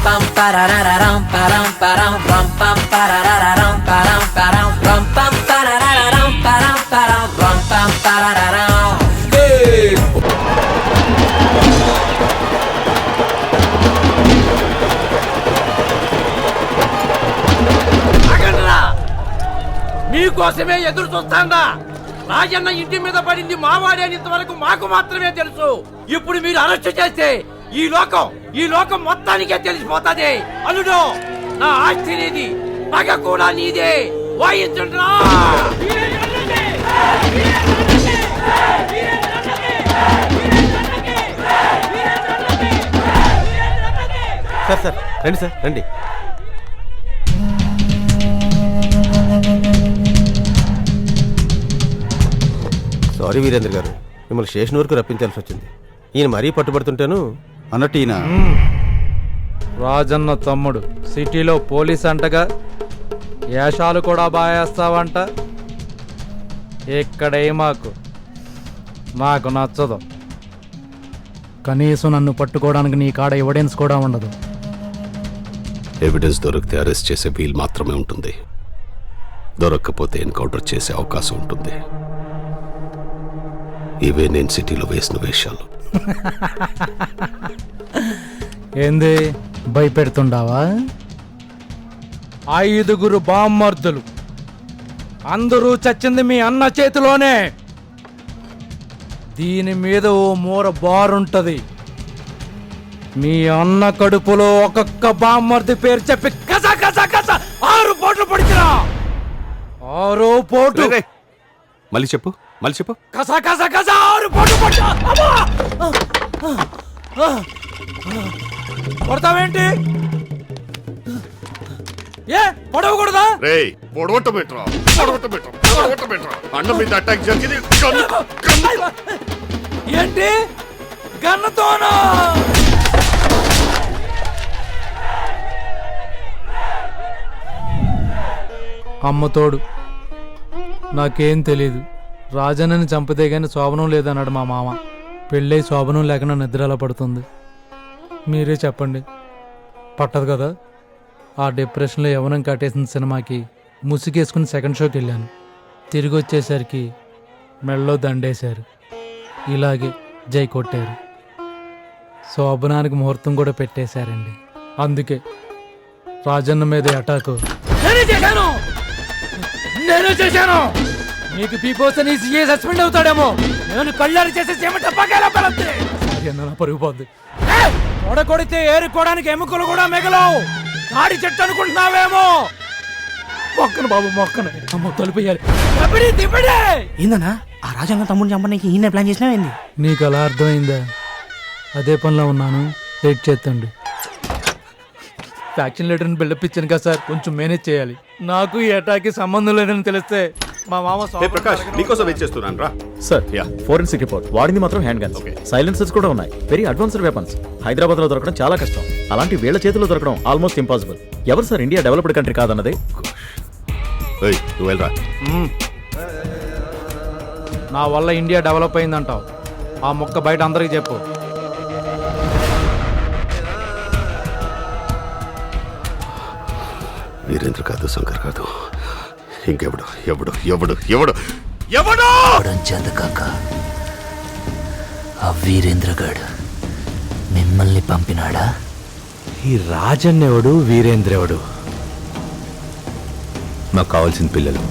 pam parararam param param ram pam parararam param param ram pam parararam param param ram pam parararam. Hey! మీకోసమే ఎదురు చూస్తాండా. రాజన్న ఇంటి మీద పడింది మావాడి అని ఇంతవరకు మాకు మాత్రమే తెలుసు. ఇప్పుడు మీరు అరెస్ట్ చేస్తే ఈ లోకం మొత్తానికే తెలిసిపోతుంది. అల్లుడు, నా ఆస్తి నీది, పగ కూడా నీదే. వాయించండ్రా. సార్ రండి సార్ రండి. సారీ వీరేంద్ర గారు, మిమ్మల్ని స్టేషన్ వరకు రప్పించాల్సి వచ్చింది. ఈయన మరీ పట్టుబడుతుంటాను అన్నట్టు ఈయన రాజన్న తమ్ముడు సిటీలో పోలీస్ అంటగా వేషాలు కూడా బాగేస్తావంట. ఇక్కడే మాకు నచ్చదు. కనీసం నన్ను పట్టుకోవడానికి నీ కాడ ఎవిడెన్స్ కూడా ఉండదు. ఎవిడెన్స్ దొరికితే అరెస్ట్ చేసే వీలు మాత్రమే ఉంటుంది. దొరక్కపోతే ఎన్కౌంటర్ చేసే అవకాశం ఉంటుంది. ఇవే నేను సిటీలో వేసిన వేషాలు. ఏంది భయపెడుతుండావా? 5 బామ్మర్దులు, అందరూ చచ్చింది మీ అన్న చేతిలోనే. దీని మీద ఓ మూర బారుంటది. మీ అన్న కడుపులో ఒక్కొక్క బామ్మర్ది పేరు చెప్పి కస కస కస 6 పోట్లు పడిచిరా. 6 పోటు. మళ్ళీ చెప్పు కస కస కస 6 పోట్లు పడిచా. కొడతావేంటి? ఏ పొడవకూడదా? అన్న మీద అటాక్ జరిగింది. ఏంటి గన్నతోనా? అమ్మతోడు నాకేం తెలీదు. రాజన్నని చంపితే గాని శోభనం లేదన్నాడు మా మామ. పెళ్ళై శోభనం లేకుండా నిద్ర ఎలా పడుతుంది? మీరే చెప్పండి. పట్టదు కదా. ఆ డిప్రెషన్లో యవ్వనం కట్టేసిన సినిమాకి ముసుగేసుకుని సెకండ్ షోకి వెళ్ళాను. తిరిగి వచ్చేసరికి మెళ్ళలో దండేశారు. ఇలాగే జై కొట్టారు. శోభనానికి ముహూర్తం కూడా పెట్టేశారండి. అందుకే రాజన్న మీద అటాకు నేనే చేశాను. మీకు పీపోసని సీఏ సస్పెండ్ అవుతాడేమో. నేను కళ్ళారు చేసే పరుగు పోద్ది. కొడితే ఏరుకోవడానికి ఎముకలు కూడా మిగలవు. తాడి చెట్టు అనుకుంటున్నావేమో. మొక్కను బాబు మొక్కను. అమ్మ తలుపుయాలి. ఏందన్నా ఆ రాజన్న తమ్ముడిని చంపడానికి ఈయన ప్లాన్ చేసినావేంది? నీకు అలా అర్థమైందా? అదే పనిలో ఉన్నాను. వెయిట్ చేస్తండి. ఫ్యాక్షన్ లెటర్ని బిల్డప్ ఇచ్చాను కదా సార్, కొంచెం మేనేజ్ చేయాలి. నాకు ఈ అటాక్కి సంబంధం లేదని తెలిస్తే మా మామ ప్రకాష్ నీకోసం వెయిట్ చేస్తున్నాను రా. సార్ ఫోరెన్సిక్ రిపోర్ట్ వాడింది మాత్రం హ్యాండ్ గన్స్. సైలెన్సర్స్ కూడా ఉన్నాయి. Very advanced weapons. హైదరాబాద్ లో దొరకడం చాలా కష్టం. అలాంటి వీళ్ళ చేతిలో దొరకడం ఆల్మోస్ట్ ఇంపాసిబుల్. ఎవరు సార్ ఇండియా డెవలప్డ్ కంట్రీ కాదన్నదే? నా వల్ల ఇండియా డెవలప్ అయిందంటావు. ఆ మొక్క బయట అందరికి చెప్పు. వీరేంద్ర కాదు, శంకర్ కాదు, ఇంకెవడు ఎవడు ఎవడు ఎవడు కాక ఆ వీరేంద్రగాడు మిమ్మల్ని పంపినాడా? ఈ రాజన్నెవడు వీరేంద్రెవడు? మాకు కావాల్సిన పిల్లలు